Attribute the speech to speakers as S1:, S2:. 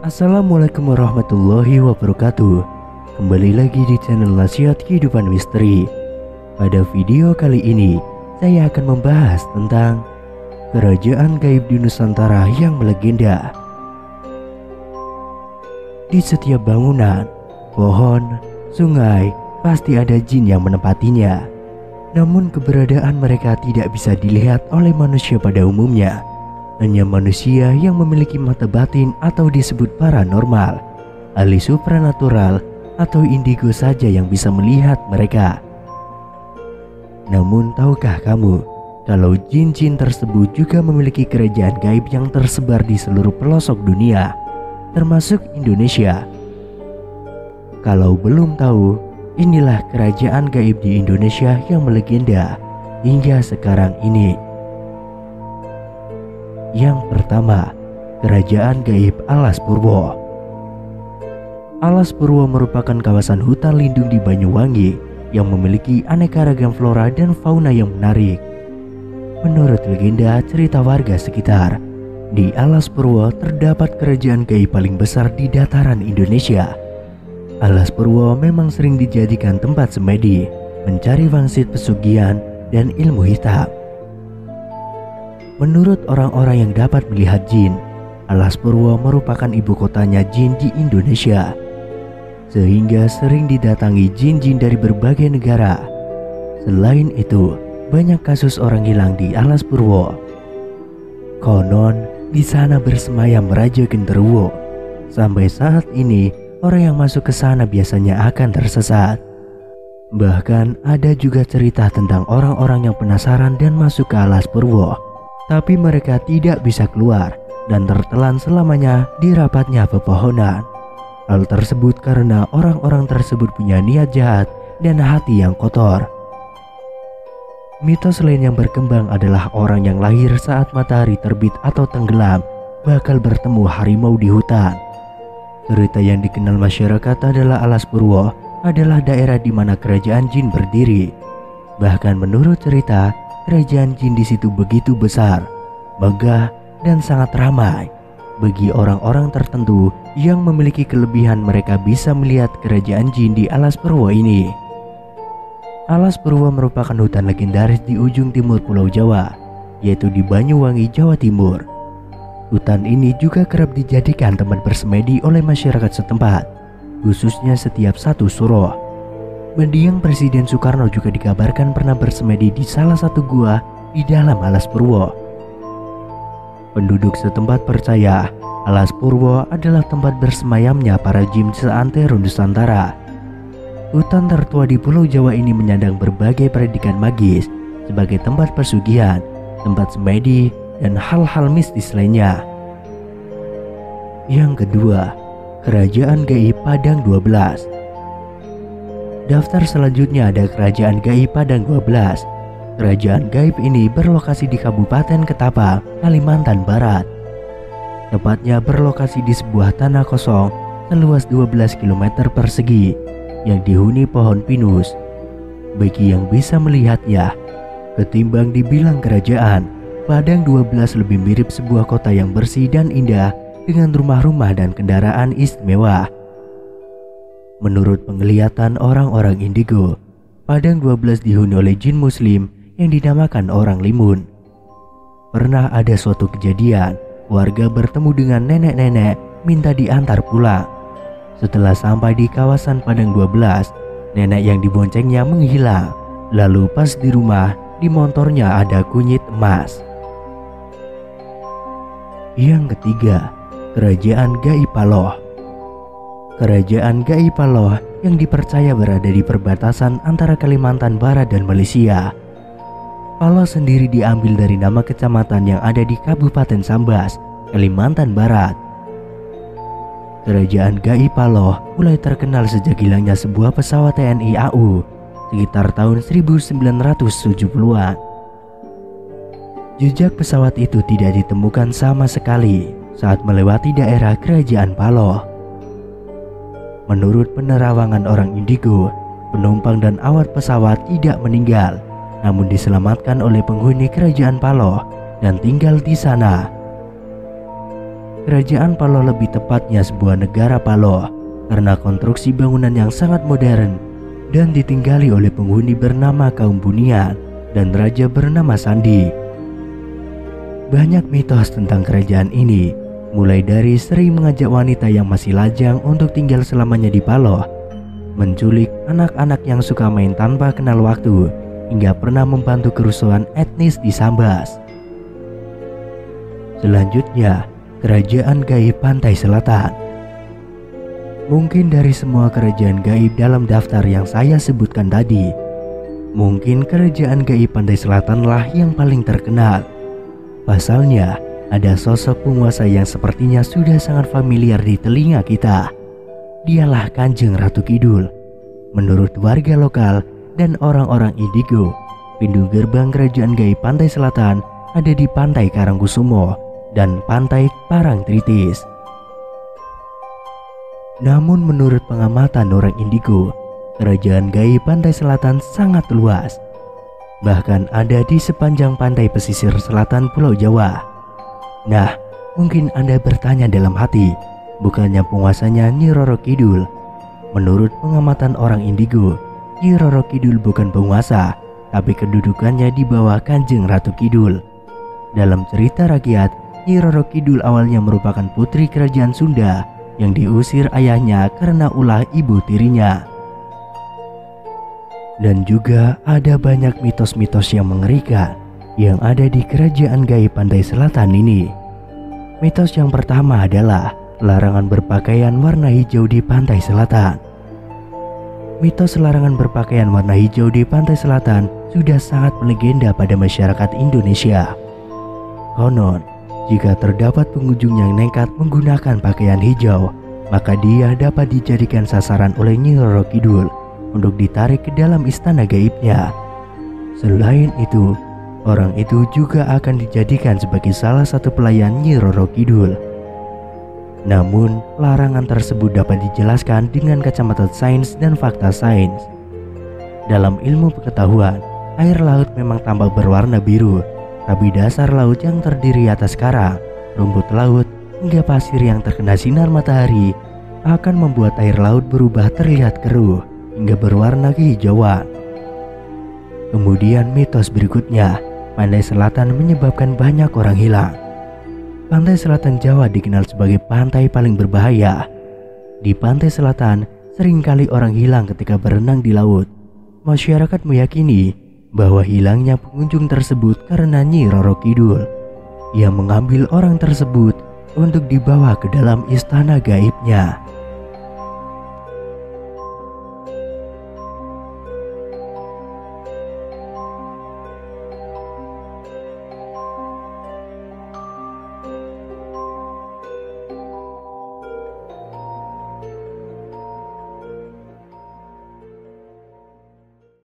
S1: Assalamualaikum warahmatullahi wabarakatuh. Kembali lagi di channel Nasihat Kehidupan Misteri. Pada video kali ini saya akan membahas tentang kerajaan gaib di Nusantara yang melegenda. Di setiap bangunan, pohon, sungai pasti ada jin yang menempatinya. Namun keberadaan mereka tidak bisa dilihat oleh manusia pada umumnya. Hanya manusia yang memiliki mata batin atau disebut paranormal, ahli supranatural atau indigo saja yang bisa melihat mereka. Namun tahukah kamu kalau jin-jin tersebut juga memiliki kerajaan gaib yang tersebar di seluruh pelosok dunia, termasuk Indonesia? Kalau belum tahu, inilah kerajaan gaib di Indonesia yang melegenda hingga sekarang ini. Yang pertama, kerajaan gaib Alas Purwo. Alas Purwo merupakan kawasan hutan lindung di Banyuwangi yang memiliki aneka ragam flora dan fauna yang menarik. Menurut legenda cerita warga sekitar, di Alas Purwo terdapat kerajaan gaib paling besar di dataran Indonesia. Alas Purwo memang sering dijadikan tempat semedi, mencari wangsit pesugihan dan ilmu hitam. Menurut orang-orang yang dapat melihat jin, Alas Purwo merupakan ibu kotanya jin di Indonesia, sehingga sering didatangi jin-jin dari berbagai negara. Selain itu, banyak kasus orang hilang di Alas Purwo. Konon, di sana bersemayam Raja Genderuwo. Sampai saat ini, orang yang masuk ke sana biasanya akan tersesat. Bahkan ada juga cerita tentang orang-orang yang penasaran dan masuk ke Alas Purwo, tapi mereka tidak bisa keluar dan tertelan selamanya di rapatnya pepohonan. Hal tersebut karena orang-orang tersebut punya niat jahat dan hati yang kotor. Mitos lain yang berkembang adalah orang yang lahir saat matahari terbit atau tenggelam bakal bertemu harimau di hutan. Cerita yang dikenal masyarakat adalah Alas Purwo adalah daerah di mana kerajaan jin berdiri. Bahkan menurut cerita, kerajaan jin di situ begitu besar, megah, dan sangat ramai. Bagi orang-orang tertentu yang memiliki kelebihan, mereka bisa melihat kerajaan jin di Alas Purwo ini. Alas Purwo merupakan hutan legendaris di ujung timur Pulau Jawa, yaitu di Banyuwangi, Jawa Timur. Hutan ini juga kerap dijadikan tempat bersemedi oleh masyarakat setempat, khususnya setiap satu suro. Mendiang Presiden Soekarno juga dikabarkan pernah bersemedi di salah satu gua di dalam Alas Purwo. Penduduk setempat percaya Alas Purwo adalah tempat bersemayamnya para jin seantero Nusantara. Hutan tertua di Pulau Jawa ini menyandang berbagai predikat magis sebagai tempat pesugihan, tempat semedi, dan hal-hal mistis lainnya. Yang kedua, kerajaan gaib Padang 12. Daftar selanjutnya ada kerajaan gaib Padang 12. Kerajaan gaib ini berlokasi di Kabupaten Ketapang, Kalimantan Barat. Tepatnya berlokasi di sebuah tanah kosong seluas 12 km persegi yang dihuni pohon pinus. Bagi yang bisa melihatnya, ketimbang dibilang kerajaan, Padang 12 lebih mirip sebuah kota yang bersih dan indah dengan rumah-rumah dan kendaraan istimewa. Menurut penglihatan orang-orang indigo, Padang 12 dihuni oleh jin muslim yang dinamakan orang limun. Pernah ada suatu kejadian, warga bertemu dengan nenek-nenek minta diantar pulang. Setelah sampai di kawasan Padang 12, nenek yang diboncengnya menghilang. Lalu pas di rumah, di motornya ada kunyit emas. Yang ketiga, kerajaan gaib Paloh. Kerajaan gaib Paloh yang dipercaya berada di perbatasan antara Kalimantan Barat dan Malaysia. Paloh sendiri diambil dari nama kecamatan yang ada di Kabupaten Sambas, Kalimantan Barat. Kerajaan gaib Paloh mulai terkenal sejak hilangnya sebuah pesawat TNI AU sekitar tahun 1970-an. Jejak pesawat itu tidak ditemukan sama sekali saat melewati daerah kerajaan Paloh. Menurut penerawangan orang indigo, penumpang dan awak pesawat tidak meninggal, namun diselamatkan oleh penghuni kerajaan Paloh dan tinggal di sana. kerajaan Paloh, lebih tepatnya sebuah negara Paloh, karena konstruksi bangunan yang sangat modern dan ditinggali oleh penghuni bernama kaum Bunian dan raja bernama Sandi. Banyak mitos tentang kerajaan ini, mulai dari sering mengajak wanita yang masih lajang untuk tinggal selamanya di Paloh, menculik anak-anak yang suka main tanpa kenal waktu, hingga pernah membantu kerusuhan etnis di Sambas. Selanjutnya, kerajaan gaib pantai selatan. Mungkin dari semua kerajaan gaib dalam daftar yang saya sebutkan tadi, mungkin kerajaan gaib pantai selatanlah yang paling terkenal. Pasalnya, ada sosok penguasa yang sepertinya sudah sangat familiar di telinga kita. Dialah Kanjeng Ratu Kidul. Menurut warga lokal dan orang-orang Indigo, pintu gerbang kerajaan gaib pantai selatan ada di Pantai Karangkusumo dan Pantai Parangtritis. Namun menurut pengamatan orang Indigo, kerajaan gaib pantai selatan sangat luas. Bahkan ada di sepanjang pantai pesisir selatan Pulau Jawa. Nah, mungkin Anda bertanya dalam hati, bukannya penguasanya Nyi Roro Kidul? Menurut pengamatan orang Indigo, Nyi Roro Kidul bukan penguasa, tapi kedudukannya di bawah Kanjeng Ratu Kidul. Dalam cerita rakyat, Nyi Roro Kidul awalnya merupakan putri kerajaan Sunda yang diusir ayahnya karena ulah ibu tirinya. Dan juga ada banyak mitos-mitos yang mengerikan yang ada di kerajaan gaib pantai selatan ini. Mitos yang pertama adalah larangan berpakaian warna hijau di pantai selatan. Mitos larangan berpakaian warna hijau di pantai selatan sudah sangat melegenda pada masyarakat Indonesia. Konon, jika terdapat pengunjung yang nekat menggunakan pakaian hijau, maka dia dapat dijadikan sasaran oleh Nyi Roro Kidul untuk ditarik ke dalam istana gaibnya. Selain itu, orang itu juga akan dijadikan sebagai salah satu pelayan Nyi Roro Kidul. Namun, larangan tersebut dapat dijelaskan dengan kacamata sains dan fakta sains. Dalam ilmu pengetahuan, air laut memang tampak berwarna biru, tapi dasar laut yang terdiri atas karang, rumput laut, hingga pasir yang terkena sinar matahari akan membuat air laut berubah terlihat keruh hingga berwarna kehijauan. Kemudian mitos berikutnya, pantai selatan menyebabkan banyak orang hilang. Pantai selatan Jawa dikenal sebagai pantai paling berbahaya. Di pantai selatan, seringkali orang hilang ketika berenang di laut. Masyarakat meyakini bahwa hilangnya pengunjung tersebut karena Nyi Roro Kidul. Ia mengambil orang tersebut untuk dibawa ke dalam istana gaibnya.